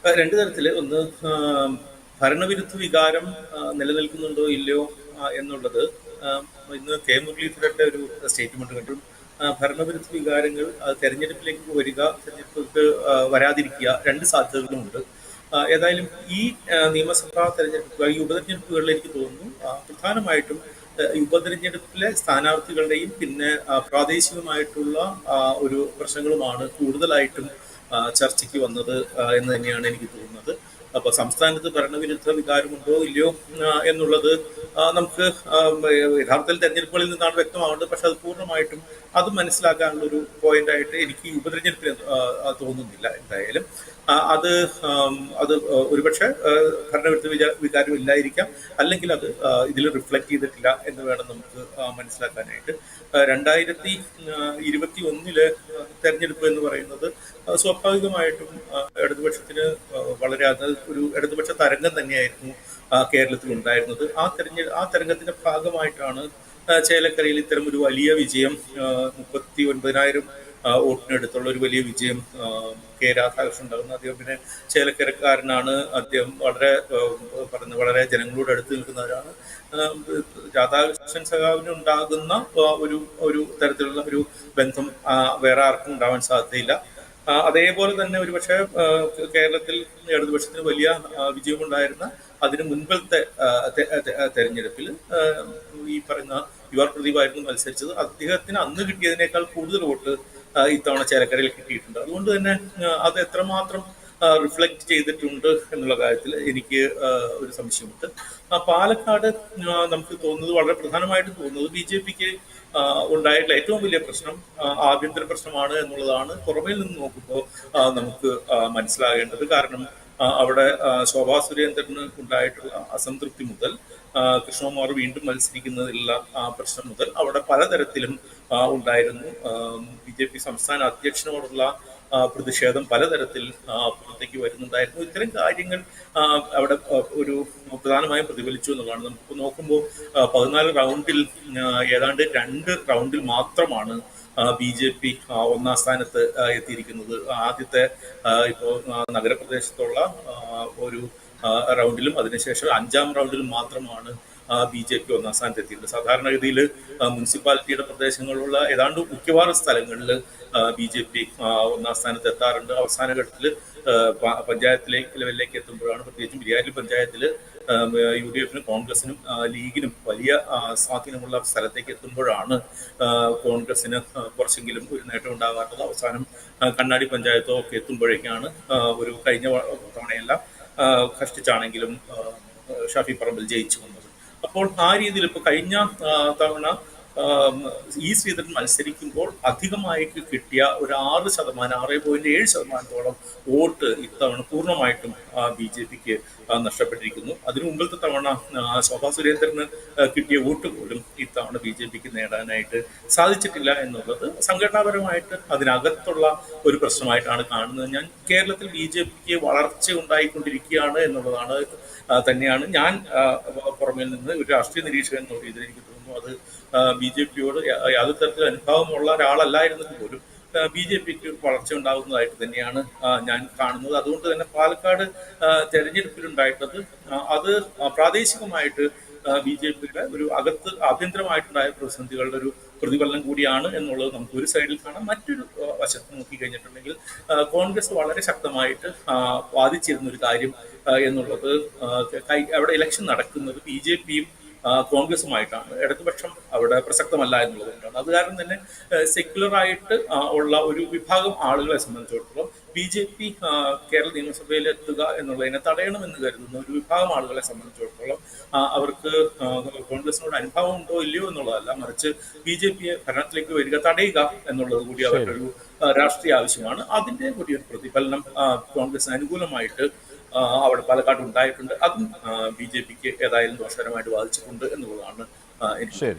രണ്ട് തരത്തില്. ഒന്ന്, ഭരണവിരുദ്ധ വികാരം നിലനിൽക്കുന്നുണ്ടോ ഇല്ലയോ എന്നുള്ളത്. ഇന്ന് കെ മുരളീധരന്റെ ഒരു സ്റ്റേറ്റ്മെന്റ് കണ്ടു. ഭരണവിരുദ്ധ വികാരങ്ങൾ തെരഞ്ഞെടുപ്പിലേക്ക് വരിക, തെരഞ്ഞെടുപ്പിലേക്ക് വരാതിരിക്കുക, രണ്ട് സാധ്യതകളുമുണ്ട്. ഏതായാലും ഈ നിയമസഭാ തെരഞ്ഞെടുപ്പ്, ഈ ഉപതെരഞ്ഞെടുപ്പുകളിൽ എനിക്ക് തോന്നുന്നു പ്രധാനമായിട്ടും ഈ ഉപതെരഞ്ഞെടുപ്പിലെ സ്ഥാനാർത്ഥികളുടെയും പിന്നെ പ്രാദേശികമായിട്ടുള്ള ഒരു പ്രശ്നങ്ങളുമാണ് കൂടുതലായിട്ടും ചർച്ചയ്ക്ക് വന്നത് എന്ന് തന്നെയാണ് എനിക്ക് തോന്നുന്നത്. അപ്പൊ സംസ്ഥാനത്ത് ഭരണവിരുദ്ധ വികാരമുണ്ടോ ഇല്ലയോ എന്നുള്ളത് നമുക്ക് യഥാർത്ഥത്തിൽ തെരഞ്ഞെടുപ്പുകളിൽ നിന്നാണ് വ്യക്തമാവേണ്ടത്. പക്ഷെ അത് പൂർണ്ണമായിട്ടും അത് മനസ്സിലാക്കാനുള്ള ഒരു പോയിന്റ് ആയിട്ട് എനിക്ക് ഈ ഉപതെരഞ്ഞെടുപ്പിൽ തോന്നുന്നില്ല. എന്തായാലും അത് അത് ഒരുപക്ഷെ ഭരണവിരുദ്ധ വികാരം ഇല്ലായിരിക്കാം, അല്ലെങ്കിൽ അത് ഇതിൽ റിഫ്ലക്ട് ചെയ്തിട്ടില്ല എന്ന് വേണം നമുക്ക് മനസ്സിലാക്കാനായിട്ട്. 2021 തെരഞ്ഞെടുപ്പ് എന്ന് പറയുന്നത് സ്വാഭാവികമായിട്ടും ഇടതുപക്ഷത്തിന് വളരെ അത് ഒരു ഇടതുപക്ഷ തരംഗം തന്നെയായിരുന്നു കേരളത്തിൽ ഉണ്ടായിരുന്നത്. ആ തരംഗത്തിന്റെ ഭാഗമായിട്ടാണ് ചേലക്കരയിൽ ഇത്തരം ഒരു വലിയ വിജയം, 39,000 വോട്ടിനടുത്തുള്ള ഒരു വലിയ വിജയം കെ രാധാകൃഷ്ണൻ ഉണ്ടാകുന്നത്. അദ്ദേഹം പിന്നെ ചേലക്കരക്കാരനാണ്. അദ്ദേഹം വളരെ ജനങ്ങളോട് അടുത്ത് നിൽക്കുന്നവരാണ്. രാധാകൃഷ്ണൻ സഖാവിന് ഉണ്ടാകുന്ന ഒരു തരത്തിലുള്ള ഒരു ബന്ധം വേറെ ആർക്കും ഉണ്ടാവാൻ സാധ്യതയില്ല. അതേപോലെ തന്നെ ഒരുപക്ഷെ കേരളത്തിൽ ഇടതുപക്ഷത്തിന് വലിയ വിജയമുണ്ടായിരുന്ന അതിന് മുൻപത്തെ തെരഞ്ഞെടുപ്പിൽ ഈ പറയുന്ന യുവ പ്രദീപായിരുന്നു മത്സരിച്ചത്. അദ്ദേഹത്തിന് അന്ന് കിട്ടിയതിനേക്കാൾ കൂടുതൽ വോട്ട് ഇത്തവണ ചേലക്കരയിൽ കിട്ടിയിട്ടുണ്ട്. അതുകൊണ്ട് തന്നെ അത് എത്രമാത്രം റിഫ്ലക്ട് ചെയ്തിട്ടുണ്ട് എന്നുള്ള കാര്യത്തിൽ എനിക്ക് ഒരു സംശയമുണ്ട്. പാലക്കാട് നമുക്ക് തോന്നുന്നത്, വളരെ പ്രധാനമായിട്ടും തോന്നുന്നത്, BJPക്ക് ഉണ്ടായിട്ടുള്ള ഏറ്റവും വലിയ പ്രശ്നം ആഭ്യന്തര പ്രശ്നമാണ് എന്നുള്ളതാണ് പുറമേൽ നിന്ന് നോക്കുമ്പോൾ നമുക്ക് മനസ്സിലാകേണ്ടത്. കാരണം അവിടെ ശോഭാ സുരേന്ദ്രന് ഉണ്ടായിട്ടുള്ള അസംതൃപ്തി മുതൽ കൃഷ്ണകുമാർ വീണ്ടും മത്സരിക്കുന്നതിലുള്ള പ്രശ്നം മുതൽ അവിടെ പലതരത്തിലും ഉണ്ടായിരുന്നു. BJP സംസ്ഥാന അധ്യക്ഷനോടുള്ള പ്രതിഷേധം പലതരത്തിൽ പുറത്തേക്ക് വരുന്നുണ്ടായിരുന്നു. ഇത്തരം കാര്യങ്ങൾ അവിടെ ഒരു പ്രധാനമായും പ്രതിഫലിച്ചു എന്നുള്ളതാണ്. നമുക്ക് നോക്കുമ്പോൾ 14 റൗണ്ടിൽ ഏതാണ്ട് 2 റൗണ്ടിൽ മാത്രമാണ് BJP ഒന്നാം സ്ഥാനത്ത് എത്തിയിരിക്കുന്നത്. ആദ്യത്തെ ഇപ്പോൾ നഗരപ്രദേശത്തുള്ള ഒരു റൗണ്ടിലും അതിനുശേഷം 5ാം റൗണ്ടിലും മാത്രമാണ് BJP ഒന്നാം സ്ഥാനത്ത് എത്തിയിട്ടുണ്ട്. സാധാരണഗതിയിൽ മുനിസിപ്പാലിറ്റിയുടെ പ്രദേശങ്ങളിലുള്ള ഏതാണ്ട് മിക്കവാറും സ്ഥലങ്ങളിൽ BJP ഒന്നാം സ്ഥാനത്ത് എത്താറുണ്ട്. അവസാന ഘട്ടത്തിൽ പഞ്ചായത്ത് ലെവലിലേക്ക് എത്തുമ്പോഴാണ്, പ്രത്യേകിച്ചും ബിരിയാലി പഞ്ചായത്തിൽ UDF-നും കോൺഗ്രസിനും ലീഗിനും വലിയ സ്വാധീനമുള്ള സ്ഥലത്തേക്ക് എത്തുമ്പോഴാണ് കോൺഗ്രസിന് കുറച്ചെങ്കിലും ഒരു നേട്ടം ഉണ്ടാകാറുള്ളത്. അവസാനം കണ്ണാടി പഞ്ചായത്തോ ഒക്കെ എത്തുമ്പോഴേക്കാണ് ഒരു കഴിഞ്ഞ തവണയെല്ലാം കഷ്ടിച്ചാണെങ്കിലും ഷാഫി പറമ്പിൽ ജയിച്ചു വന്നത്. അപ്പോൾ ആ രീതിയിൽ ഇപ്പോൾ കഴിഞ്ഞ തവണ ശ്രീധരൻ മത്സരിക്കുമ്പോൾ അധികമായിട്ട് കിട്ടിയ ഒരു 6.7% വോട്ട് ഇത്തവണ പൂർണ്ണമായിട്ടും BJPക്ക് നഷ്ടപ്പെട്ടിരിക്കുന്നു. അതിനു മുമ്പത്തെ തവണ ശോഭാ സുരേന്ദ്രന് കിട്ടിയ വോട്ട് പോലും ഇത്തവണ BJPക്ക് നേടാനായിട്ട് സാധിച്ചിട്ടില്ല എന്നുള്ളത് സംഘടനാപരമായിട്ട് അതിനകത്തുള്ള ഒരു പ്രശ്നമായിട്ടാണ് കാണുന്നത്. ഞാൻ കേരളത്തിൽ BJPക്ക് വളർച്ച ഉണ്ടായിക്കൊണ്ടിരിക്കുകയാണ് എന്നുള്ളതാണ് തന്നെയാണ് ഞാൻ പുറമേൽ നിന്ന് ഒരു രാഷ്ട്രീയ നിരീക്ഷകൻ എന്നുള്ള രീതിയിൽ എനിക്ക് തോന്നുന്നു. അത് BJPയോട് യാതൊരു തരത്തിൽ അനുഭാവമുള്ള ഒരാളല്ലായിരുന്നെങ്കിൽ പോലും BJPക്ക് വളർച്ച ഉണ്ടാകുന്നതായിട്ട് തന്നെയാണ് ഞാൻ കാണുന്നത്. അതുകൊണ്ട് തന്നെ പാലക്കാട് തെരഞ്ഞെടുപ്പിലുണ്ടായിട്ടത് അത് പ്രാദേശികമായിട്ട് BJPയുടെ ഒരു ആഭ്യന്തരമായിട്ടുണ്ടായ പ്രതിസന്ധികളുടെ ഒരു പ്രതിഫലനം കൂടിയാണ് എന്നുള്ളത് നമുക്ക് ഒരു സൈഡിൽ കാണാം. മറ്റൊരു വശത്ത് നോക്കിക്കഴിഞ്ഞിട്ടുണ്ടെങ്കിൽ കോൺഗ്രസ് വളരെ ശക്തമായിട്ട് വാദിച്ചിരുന്ന ഒരു കാര്യം എന്നുള്ളത്, അവിടെ ഇലക്ഷൻ നടക്കുന്നത് BJPയും കോൺഗ്രസുമായിട്ടാണ്. ഇടതുപക്ഷം അവിടെ പ്രസക്തമല്ല എന്നുള്ളതുകൊണ്ടാണ്. അത് കാരണം തന്നെ സെക്യുലറായിട്ട് ഉള്ള ഒരു വിഭാഗം ആളുകളെ സംബന്ധിച്ചിടത്തോളം BJP കേരള നിയമസഭയിൽ എത്തുക എന്നുള്ളതിനെ തടയണമെന്ന് കരുതുന്ന ഒരു വിഭാഗം ആളുകളെ സംബന്ധിച്ചിടത്തോളം അവർക്ക് കോൺഗ്രസിനോട് അനുഭവം ഉണ്ടോ ഇല്ലയോ എന്നുള്ളതല്ല, മറിച്ച് BJPയെ ഭരണത്തിലേക്ക് വരിക തടയുക എന്നുള്ളത് കൂടി അവരുടെ ഒരു രാഷ്ട്രീയ ആവശ്യമാണ്. അതിന്റെ കൂടി ഒരു പ്രതിഫലനം കോൺഗ്രസിന് അനുകൂലമായിട്ട് അവിടെ പാലക്കാട് ഉണ്ടായിട്ടുണ്ട്. അതും BJPക്ക് ഏതായാലും ദോഷകരമായിട്ട് ബാധിച്ചിട്ടുണ്ട് എന്നുള്ളതാണ് എനിക്ക്.